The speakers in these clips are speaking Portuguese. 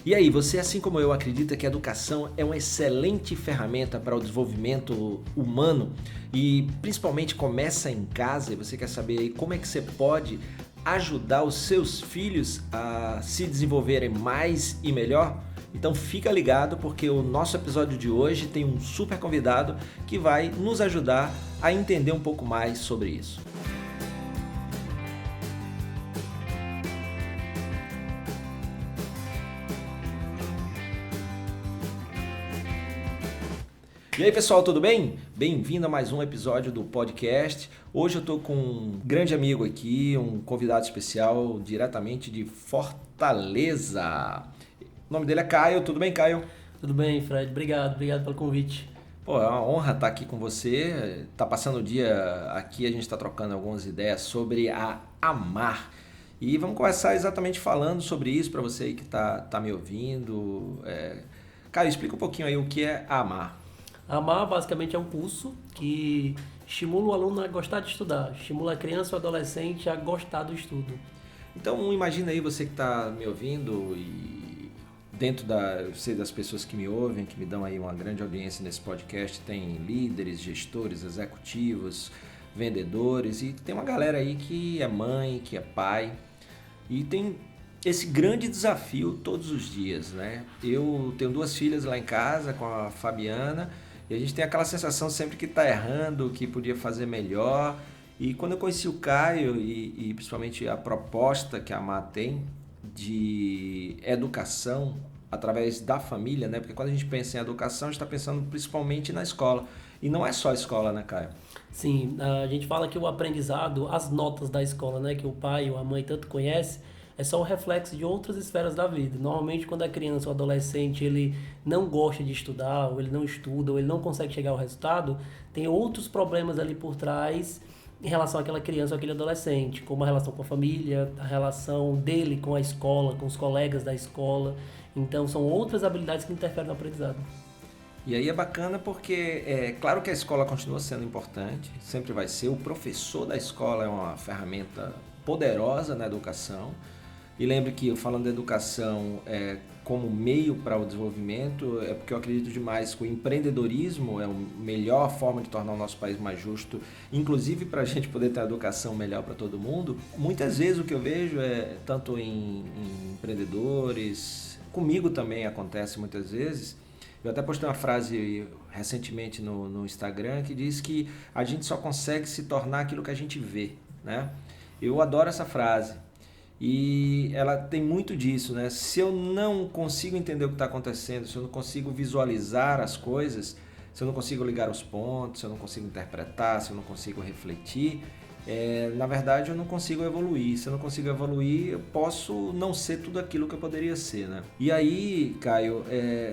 E aí, você, assim como eu, acredita que a educação é uma excelente ferramenta para o desenvolvimento humano e principalmente começa em casa, e você quer saber aí como é que você pode ajudar os seus filhos a se desenvolverem mais e melhor? Então fica ligado, porque o nosso episódio de hoje tem um super convidado que vai nos ajudar a entender um pouco mais sobre isso. E aí pessoal, tudo bem? Bem-vindo a mais um episódio do podcast. Hoje eu estou com um grande amigo aqui, um convidado especial diretamente de Fortaleza. O nome dele é Caio. Tudo bem, Caio? Tudo bem, Fred. Obrigado pelo convite. Pô, é uma honra estar aqui com você. Tá passando o dia aqui, a gente está trocando algumas ideias sobre a Amar. E vamos começar exatamente falando sobre isso para você aí que tá me ouvindo. Caio, explica um pouquinho aí o que é a Amar. A Amar basicamente é um curso que estimula o aluno a gostar de estudar, estimula a criança ou adolescente a gostar do estudo. Então imagina aí você que está me ouvindo e dentro das pessoas que me ouvem, que me dão aí uma grande audiência nesse podcast, tem líderes, gestores, executivos, vendedores e tem uma galera aí que é mãe, que é pai e tem esse grande desafio todos os dias, né? Eu tenho 2 filhas lá em casa com a Fabiana e a gente tem aquela sensação sempre que está errando, que podia fazer melhor. E quando eu conheci o Caio e principalmente a proposta que a Amar tem de educação através da família, né? Porque quando a gente pensa em educação, a gente está pensando principalmente na escola. E não é só a escola, né, Caio? Sim, a gente fala que o aprendizado, as notas da escola, né, que o pai ou a mãe tanto conhece, é só um reflexo de outras esferas da vida. Normalmente, quando a criança ou adolescente ele não gosta de estudar, ou ele não estuda, ou ele não consegue chegar ao resultado, tem outros problemas ali por trás em relação àquela criança ou àquele adolescente, como a relação com a família, a relação dele com a escola, com os colegas da escola. Então, são outras habilidades que interferem no aprendizado. E aí é bacana porque é claro que a escola continua sendo importante, sempre vai ser. O professor da escola é uma ferramenta poderosa na educação. E lembre que, falando da educação como meio para o desenvolvimento, é porque eu acredito demais que o empreendedorismo é a melhor forma de tornar o nosso país mais justo, inclusive para a gente poder ter uma educação melhor para todo mundo. Muitas vezes o que eu vejo tanto em empreendedores, comigo também acontece muitas vezes. Eu até postei uma frase recentemente no Instagram que diz que a gente só consegue se tornar aquilo que a gente vê, né? Eu adoro essa frase. E ela tem muito disso, né? Se eu não consigo entender o que está acontecendo, se eu não consigo visualizar as coisas, se eu não consigo ligar os pontos, se eu não consigo interpretar, se eu não consigo refletir, na verdade eu não consigo evoluir. Se eu não consigo evoluir, eu posso não ser tudo aquilo que eu poderia ser, né? E aí, Caio,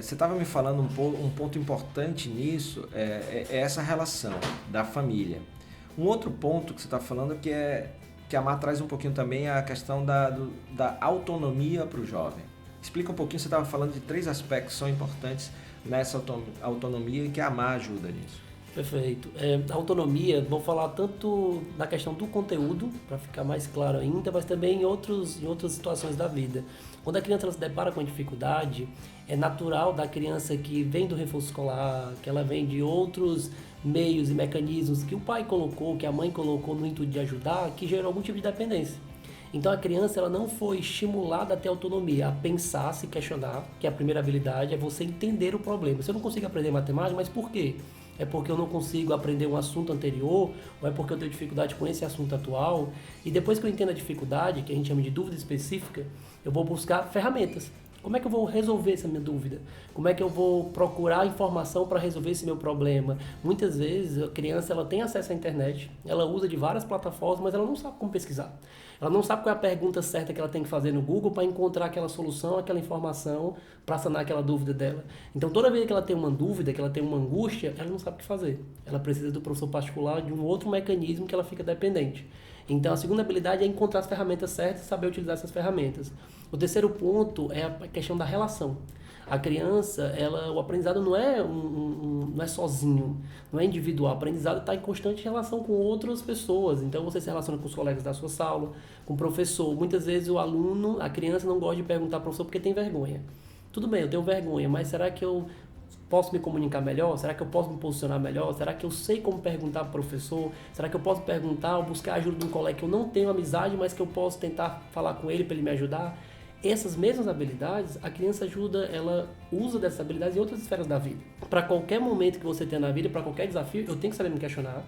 você estava me falando um ponto importante nisso, é essa relação da família. Um outro ponto que você está falando que a Amar traz um pouquinho também a questão da autonomia para o jovem. Explica um pouquinho, você estava falando de 3 aspectos que são importantes nessa autonomia e que a Amar ajuda nisso. Perfeito. A autonomia, vou falar tanto da questão do conteúdo, para ficar mais claro ainda, mas também em outras situações da vida. Quando a criança se depara com a dificuldade, é natural da criança que vem do reforço escolar, que ela vem de outros meios e mecanismos que o pai colocou, que a mãe colocou no intuito de ajudar, que gerou algum tipo de dependência. Então a criança ela não foi estimulada a ter autonomia, a pensar, se questionar, que a primeira habilidade é você entender o problema. Se eu não consigo aprender matemática, mas por quê? É porque eu não consigo aprender um assunto anterior, ou é porque eu tenho dificuldade com esse assunto atual? E depois que eu entendo a dificuldade, que a gente chama de dúvida específica, eu vou buscar ferramentas. Como é que eu vou resolver essa minha dúvida? Como é que eu vou procurar informação para resolver esse meu problema? Muitas vezes a criança ela tem acesso à internet, ela usa de várias plataformas, mas ela não sabe como pesquisar. Ela não sabe qual é a pergunta certa que ela tem que fazer no Google para encontrar aquela solução, aquela informação, para sanar aquela dúvida dela. Então toda vez que ela tem uma dúvida, que ela tem uma angústia, ela não sabe o que fazer. Ela precisa do professor particular, de um outro mecanismo que ela fica dependente. Então a segunda habilidade é encontrar as ferramentas certas e saber utilizar essas ferramentas. O terceiro ponto é a questão da relação. A criança, o aprendizado não é sozinho, não é individual. O aprendizado está em constante relação com outras pessoas. Então você se relaciona com os colegas da sua sala, com o professor. Muitas vezes a criança não gosta de perguntar ao professor porque tem vergonha. Tudo bem, eu tenho vergonha, mas será que eu posso me comunicar melhor? Será que eu posso me posicionar melhor? Será que eu sei como perguntar para o professor? Será que eu posso perguntar ou buscar a ajuda de um colega que eu não tenho amizade, mas que eu posso tentar falar com ele para ele me ajudar? Essas mesmas habilidades, a criança ajuda, ela usa dessas habilidades em outras esferas da vida. Para qualquer momento que você tenha na vida, para qualquer desafio, eu tenho que saber me questionar.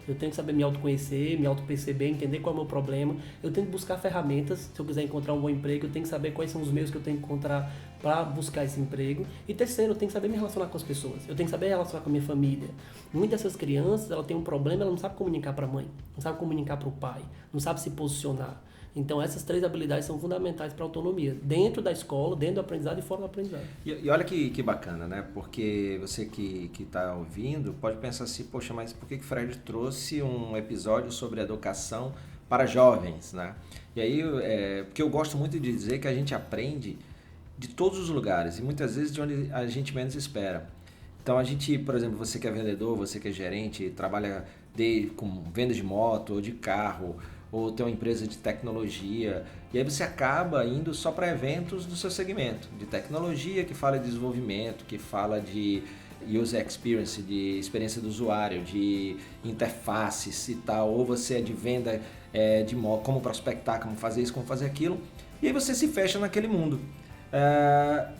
Eu tenho que saber me autoconhecer, me autoperceber, entender qual é o meu problema. Eu tenho que buscar ferramentas. Se eu quiser encontrar um bom emprego, eu tenho que saber quais são os meios que eu tenho que encontrar para buscar esse emprego. E terceiro, eu tenho que saber me relacionar com as pessoas. Eu tenho que saber relacionar com a minha família. Muitas dessas crianças, ela tem um problema, ela não sabe comunicar para a mãe, não sabe comunicar para o pai, não sabe se posicionar. Então, essas 3 habilidades são fundamentais para a autonomia, dentro da escola, dentro do aprendizado e fora do aprendizado. E olha que bacana, né? Porque você que está ouvindo pode pensar assim, poxa, mas por que Fred trouxe um episódio sobre educação para jovens, né? E aí, porque eu gosto muito de dizer que a gente aprende de todos os lugares e muitas vezes de onde a gente menos espera. Então, a gente, por exemplo, você que é vendedor, você que é gerente, trabalha com venda de moto ou de carro, ou tem uma empresa de tecnologia, e aí você acaba indo só para eventos do seu segmento, de tecnologia, que fala de desenvolvimento, que fala de user experience, de experiência do usuário, de interfaces e tal, ou você é de venda de modo, como prospectar, como fazer isso, como fazer aquilo, e aí você se fecha naquele mundo.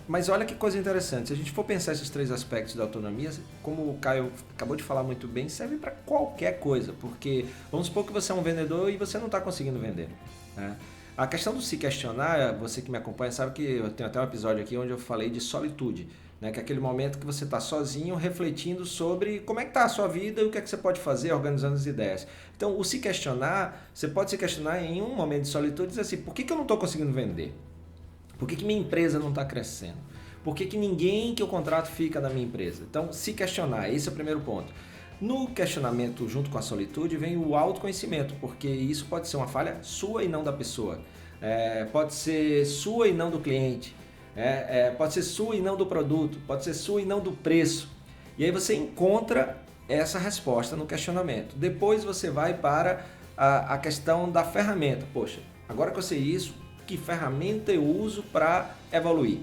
Mas olha que coisa interessante, se a gente for pensar esses 3 aspectos da autonomia, como o Caio acabou de falar muito bem, serve para qualquer coisa, porque vamos supor que você é um vendedor e você não está conseguindo vender, né? A questão do se questionar, você que me acompanha sabe que eu tenho até um episódio aqui onde eu falei de solitude, né? Que é aquele momento que você está sozinho refletindo sobre como é que está a sua vida e o que é que você pode fazer organizando as ideias. Então o se questionar, você pode se questionar em um momento de solitude e dizer assim, por que eu não estou conseguindo vender? Por que minha empresa não está crescendo? Por que ninguém que eu contrato fica na minha empresa? Então, se questionar, esse é o primeiro ponto. No questionamento, junto com a solitude, vem o autoconhecimento, porque isso pode ser uma falha sua e não da pessoa. Pode ser sua e não do cliente. Pode ser sua e não do produto. Pode ser sua e não do preço. E aí você encontra essa resposta no questionamento. Depois você vai para a questão da ferramenta. Poxa, agora que eu sei isso, que ferramenta eu uso para evoluir?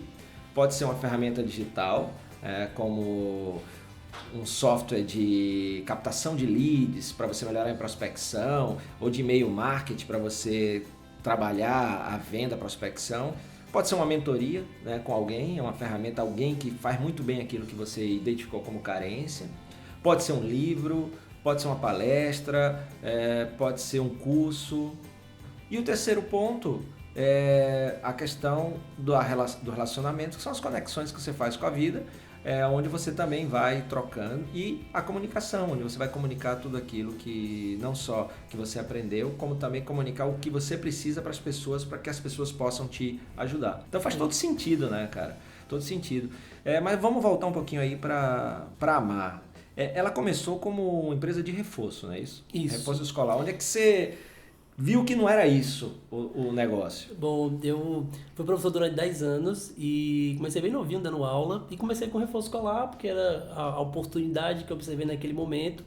Pode ser uma ferramenta digital, como um software de captação de leads para você melhorar a prospecção, ou de e-mail marketing para você trabalhar a venda, a prospecção. Pode ser uma mentoria, né, com alguém, é uma ferramenta, alguém que faz muito bem aquilo que você identificou como carência. Pode ser um livro, pode ser uma palestra, pode ser um curso. E o terceiro ponto é a questão do relacionamento, que são as conexões que você faz com a vida, onde você também vai trocando, e a comunicação, onde você vai comunicar tudo aquilo que não só que você aprendeu, como também comunicar o que você precisa para as pessoas, para que as pessoas possam te ajudar. Então faz todo sentido, né, cara? Todo sentido. Mas vamos voltar um pouquinho aí para Amar. Ela começou como uma empresa de reforço, não é isso? Isso. Reforço escolar. Onde é que você viu que não era isso o negócio? Bom, eu fui professor durante 10 anos e comecei bem novinho dando aula e comecei com reforço escolar porque era a oportunidade que eu observei naquele momento.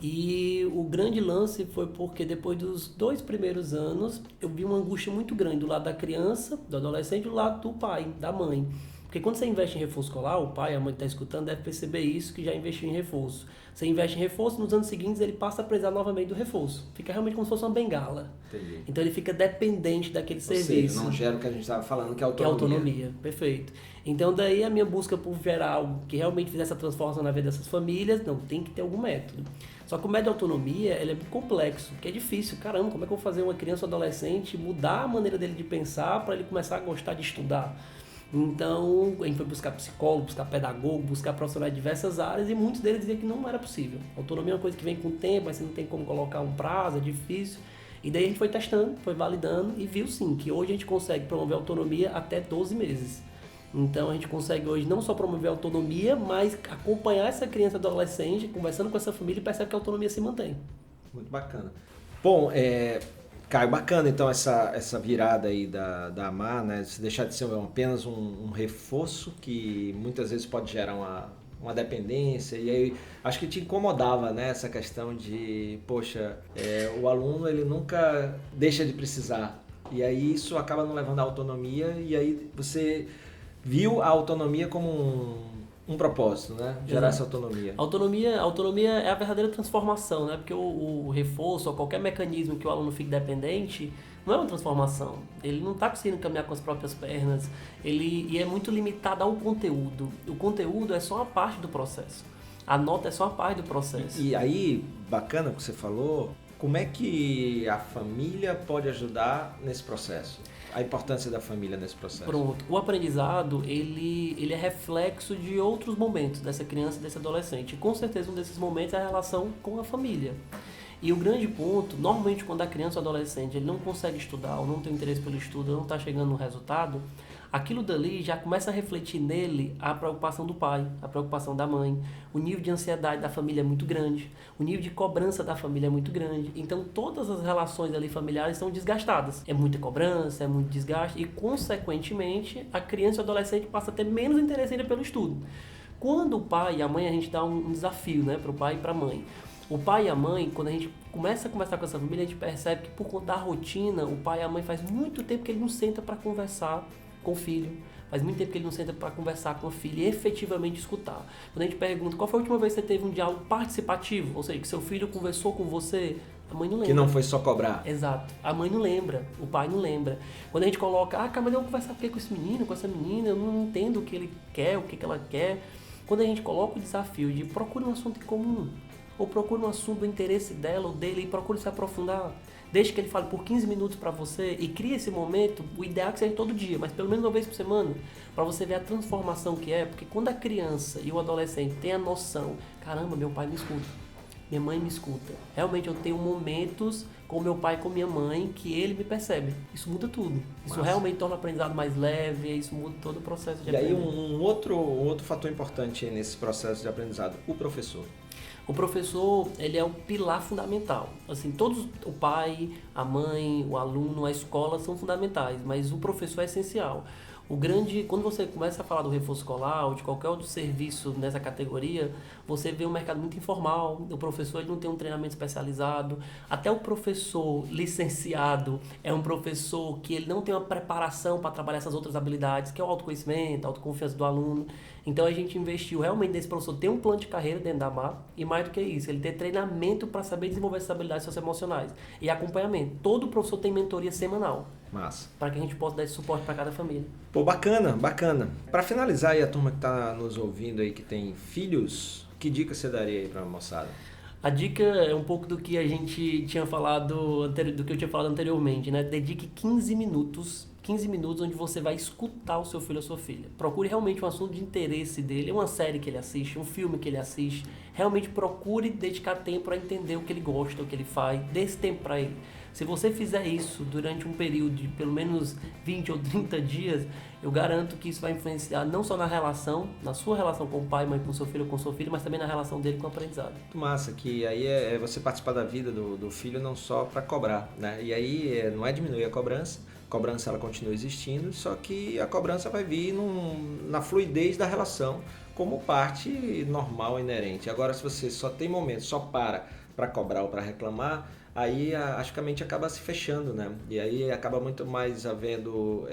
E o grande lance foi porque depois dos 2 primeiros anos eu vi uma angústia muito grande do lado da criança, do adolescente e do lado do pai, da mãe. Porque quando você investe em reforço escolar, o pai, a mãe que está escutando deve perceber isso, que já investiu em reforço. Você investe em reforço, nos anos seguintes ele passa a precisar novamente do reforço. Fica realmente como se fosse uma bengala. Entendi. Então ele fica dependente daquele serviço. Seja, não gera o que a gente estava falando, que é autonomia. Que é autonomia, perfeito. Então daí a minha busca por gerar algo que realmente fizesse a transformação na vida dessas famílias, não, tem que ter algum método. Só que o método de autonomia, ele é muito complexo, porque é difícil. Caramba, como é que eu vou fazer uma criança ou adolescente mudar a maneira dele de pensar para ele começar a gostar de estudar? Então, a gente foi buscar psicólogo, buscar pedagogo, buscar profissionais de diversas áreas e muitos deles diziam que não era possível. Autonomia é uma coisa que vem com o tempo, mas você não tem como colocar um prazo, é difícil. E daí a gente foi testando, foi validando e viu sim que hoje a gente consegue promover autonomia até 12 meses. Então a gente consegue hoje não só promover a autonomia, mas acompanhar essa criança e adolescente, conversando com essa família e percebe que a autonomia se mantém. Muito bacana. Bom, Caio, bacana então essa virada aí da Amar, né? Se deixar de ser apenas um reforço que muitas vezes pode gerar uma dependência, e aí acho que te incomodava, né, essa questão de, poxa, o aluno ele nunca deixa de precisar, e aí isso acaba não levando à autonomia, e aí você viu a autonomia como um propósito, né? Gerar essa autonomia. Autonomia é a verdadeira transformação, né? Porque o reforço ou qualquer mecanismo que o aluno fique dependente não é uma transformação. Ele não está conseguindo caminhar com as próprias pernas, e é muito limitado ao conteúdo. O conteúdo é só uma parte do processo. A nota é só uma parte do processo. E aí, bacana o que você falou, como é que a família pode ajudar nesse processo? A importância da família nesse processo. Pronto. O aprendizado, ele é reflexo de outros momentos dessa criança e desse adolescente. E com certeza um desses momentos é a relação com a família. E o grande ponto, normalmente quando a criança ou adolescente ele não consegue estudar, ou não tem interesse pelo estudo, ou não está chegando no resultado, aquilo dali já começa a refletir nele a preocupação do pai, a preocupação da mãe, o nível de ansiedade da família é muito grande, o nível de cobrança da família é muito grande. Então todas as relações ali familiares estão desgastadas. É muita cobrança, é muito desgaste e, consequentemente, a criança e o adolescente passa a ter menos interesse ainda pelo estudo. Quando o pai e a mãe, a gente dá um desafio, né, para o pai e para a mãe. O pai e a mãe, quando a gente começa a conversar com essa família, a gente percebe que, por conta da rotina, o pai e a mãe faz muito tempo que ele não senta para conversar com o filho. Faz muito tempo que ele não senta para conversar com a filha e efetivamente escutar. Quando a gente pergunta qual foi a última vez que você teve um diálogo participativo, ou seja, que seu filho conversou com você, a mãe não lembra. Que não foi só cobrar. Exato. A mãe não lembra, o pai não lembra. Quando a gente coloca, cara, mas eu vou conversar com esse menino, com essa menina, eu não entendo o que ele quer, o que ela quer. Quando a gente coloca o desafio de procure um assunto em comum, ou procure um assunto do interesse dela ou dele e procure se aprofundar. Deixe que ele fale por 15 minutos para você e crie esse momento, o ideal é que seja todo dia, mas pelo menos uma vez por semana, para você ver a transformação que é, porque quando a criança e o adolescente têm a noção, caramba, meu pai me escuta, minha mãe me escuta, realmente eu tenho momentos com meu pai e com minha mãe que ele me percebe, isso muda tudo, isso realmente torna o aprendizado mais leve, isso muda todo o processo de aprendizado. E aí um outro fator importante nesse processo de aprendizado, o professor. O professor, ele é o pilar fundamental. Assim, todos, o pai, a mãe, o aluno, a escola são fundamentais, mas o professor é essencial. Quando você começa a falar do reforço escolar ou de qualquer outro serviço nessa categoria, você vê um mercado muito informal, o professor ele não tem um treinamento especializado, até o professor licenciado é um professor que ele não tem uma preparação para trabalhar essas outras habilidades, que é o autoconhecimento, a autoconfiança do aluno. Então a gente investiu realmente nesse professor ter um plano de carreira dentro da MAR e, mais do que isso, ele ter treinamento para saber desenvolver essas habilidades socioemocionais e acompanhamento. Todo professor tem mentoria semanal. Massa. Para que a gente possa dar esse suporte para cada família. Pô, bacana, bacana. Para finalizar aí, a turma que está nos ouvindo aí, que tem filhos, que dica você daria aí para a moçada? A dica é um pouco do que a gente tinha falado, do que eu tinha falado anteriormente, né? Dedique 15 minutos onde você vai escutar o seu filho ou sua filha. Procure realmente um assunto de interesse dele, uma série que ele assiste, um filme que ele assiste. Realmente procure dedicar tempo para entender o que ele gosta, o que ele faz, dê esse tempo para ele. Se você fizer isso durante um período de pelo menos 20 ou 30 dias, eu garanto que isso vai influenciar não só na relação, na sua relação com o pai, mãe, com o seu filho ou com o seu filho, mas também na relação dele com o aprendizado. Muito massa, que aí é você participar da vida do filho não só para cobrar, né? E aí não é diminuir a cobrança ela continua existindo, só que a cobrança vai vir na fluidez da relação como parte normal, inerente. Agora, se você só tem momento, só para cobrar ou para reclamar, aí acho que a mente acaba se fechando, né? E aí acaba muito mais havendo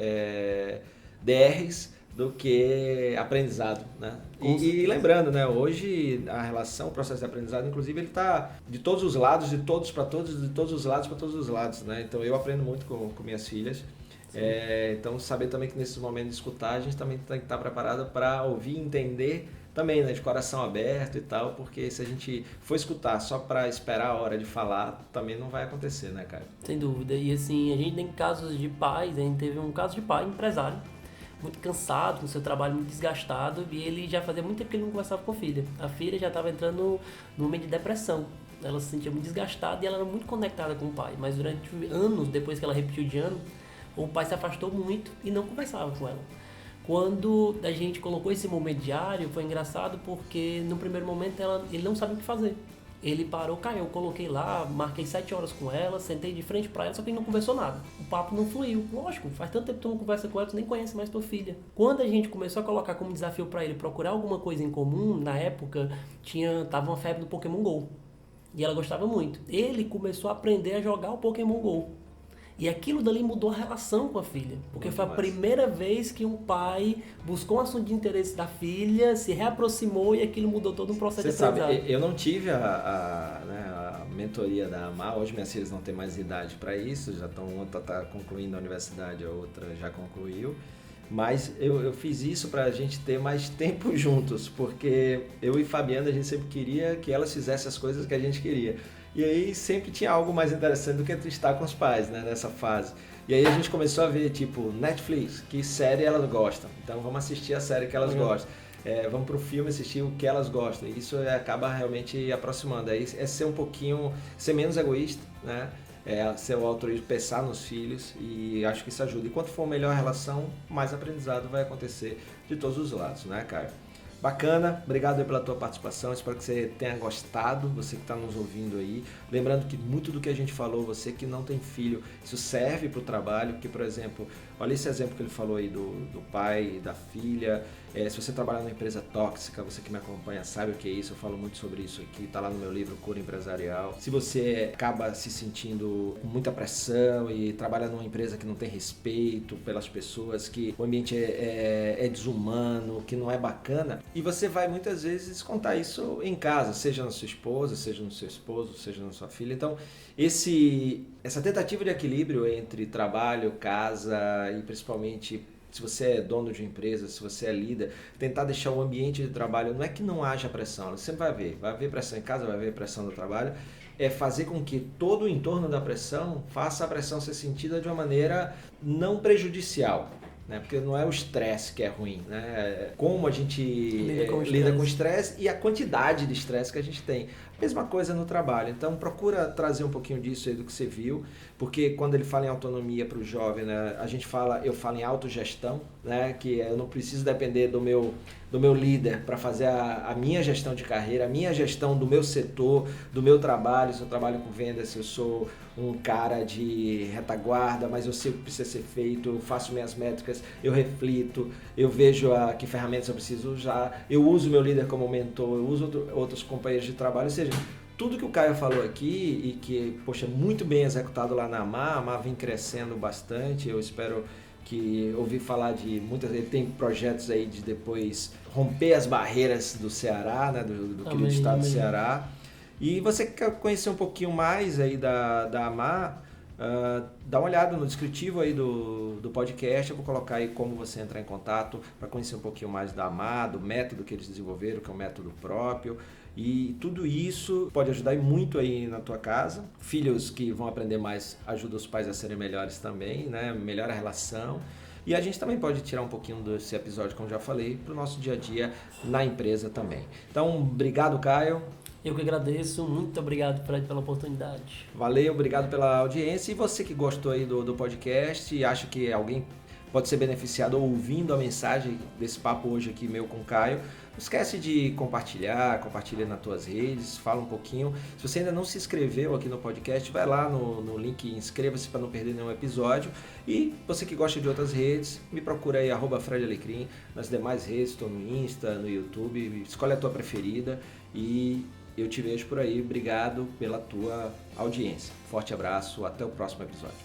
DRs do que aprendizado, né? E lembrando, né? Hoje a relação, o processo de aprendizado, inclusive, ele está de todos os lados, de todos para todos, de todos os lados para todos os lados, né? Então eu aprendo muito com minhas filhas. Então saber também que nesses momentos de escutar a gente também tem que estar preparado para ouvir e entender também, né, de coração aberto e tal, porque se a gente for escutar só para esperar a hora de falar, também não vai acontecer, né, cara? Sem dúvida. E assim, a gente tem casos de pais, a gente teve um caso de pai, empresário, muito cansado, com seu trabalho muito desgastado, e ele já fazia muito tempo que ele não conversava com a filha. A filha já estava entrando no momento de depressão. Ela se sentia muito desgastada e ela era muito conectada com o pai, mas durante anos, depois que ela repetiu de ano, o pai se afastou muito e não conversava com ela. Quando a gente colocou esse momento diário, foi engraçado porque no primeiro momento ele não sabia o que fazer. Ele parou, eu coloquei lá, marquei 7 horas com ela, sentei de frente pra ela, só que ele não conversou nada. O papo não fluiu. Lógico, faz tanto tempo que tu não conversa com ela, tu nem conhece mais tua filha. Quando a gente começou a colocar como desafio pra ele procurar alguma coisa em comum, na época, tava uma febre do Pokémon GO. E ela gostava muito. Ele começou a aprender a jogar o Pokémon GO. E aquilo dali mudou a relação com a filha. Porque Muito foi a massa. primeira vez que um pai buscou um assunto de interesse da filha, se reaproximou e aquilo mudou todo um processo Você de sabe, aprendizado. eu não tive a mentoria da AMAR, hoje minhas filhas não têm mais idade para isso, já estão, uma tá concluindo a universidade, a outra já concluiu, mas eu fiz isso para a gente ter mais tempo juntos, porque eu e Fabiana, a gente sempre queria que elas fizessem as coisas que a gente queria. E aí sempre tinha algo mais interessante do que estar com os pais, né, nessa fase. E aí a gente começou a ver, tipo, Netflix, que série elas gostam. Então vamos assistir a série que elas gostam. Vamos pro filme assistir o que elas gostam. E isso acaba realmente aproximando. Aí é ser um pouquinho, ser menos egoísta, né? Ser o altruísmo, pensar nos filhos, e acho que isso ajuda. E quanto for melhor a relação, mais aprendizado vai acontecer de todos os lados, né, Caio? Bacana, obrigado aí pela tua participação, espero que você tenha gostado, você que está nos ouvindo aí. Lembrando que muito do que a gente falou, você que não tem filho, isso serve para o trabalho, porque, por exemplo, olha esse exemplo que ele falou aí do pai e da filha. Se você trabalha numa empresa tóxica, você que me acompanha sabe o que é isso, eu falo muito sobre isso aqui, está lá no meu livro Cura Empresarial. Se você acaba se sentindo com muita pressão e trabalha numa empresa que não tem respeito pelas pessoas, que o ambiente é desumano, que não é bacana, e você vai muitas vezes contar isso em casa, seja na sua esposa, seja no seu esposo, seja na sua filha. Então, essa tentativa de equilíbrio entre trabalho, casa e principalmente se você é dono de uma empresa, se você é líder, tentar deixar o ambiente de trabalho, não é que não haja pressão, ela sempre vai haver pressão em casa, vai haver pressão no trabalho, é fazer com que todo o entorno da pressão faça a pressão ser sentida de uma maneira não prejudicial. Né? Porque não é o estresse que é ruim, né? Como a gente lida com o estresse e a quantidade de estresse que a gente tem. Mesma coisa no trabalho. Então procura trazer um pouquinho disso aí do que você viu, porque quando ele fala em autonomia para o jovem, né, eu falo em autogestão, né, que eu não preciso depender do meu líder para fazer a minha gestão de carreira, a minha gestão do meu setor, do meu trabalho. Se eu trabalho com vendas, se eu sou um cara de retaguarda, mas eu sei o que precisa ser feito, eu faço minhas métricas, eu reflito, eu vejo que ferramentas eu preciso usar, eu uso meu líder como mentor, eu uso outros companheiros de trabalho, ou seja, tudo que o Caio falou aqui e que, poxa, muito bem executado lá na AMAR, a AMAR vem crescendo bastante, eu espero que ouvi falar de muitas, ele tem projetos aí de depois romper as barreiras do Ceará, né, do querido estado do Ceará. E você quer conhecer um pouquinho mais aí da AMAR, dá uma olhada no descritivo aí do podcast, eu vou colocar aí como você entrar em contato para conhecer um pouquinho mais da AMAR, do método que eles desenvolveram, que é um método próprio. E tudo isso pode ajudar muito aí na tua casa. Filhos que vão aprender mais ajudam os pais a serem melhores também, né? Melhora a relação. E a gente também pode tirar um pouquinho desse episódio, como já falei, para o nosso dia a dia na empresa também. Então, obrigado, Caio. Eu que agradeço, muito obrigado, Fred, pela oportunidade. Valeu, obrigado pela audiência. E você que gostou aí do podcast e acha que alguém pode ser beneficiado ouvindo a mensagem desse papo hoje aqui meu com o Caio, não esquece de compartilha nas tuas redes, fala um pouquinho. Se você ainda não se inscreveu aqui no podcast, vai lá no link e inscreva-se para não perder nenhum episódio. E você que gosta de outras redes, me procura aí, @FredAlecrim, nas demais redes, estou no Insta, no YouTube, escolhe a tua preferida e eu te vejo por aí. Obrigado pela tua audiência. Forte abraço, até o próximo episódio.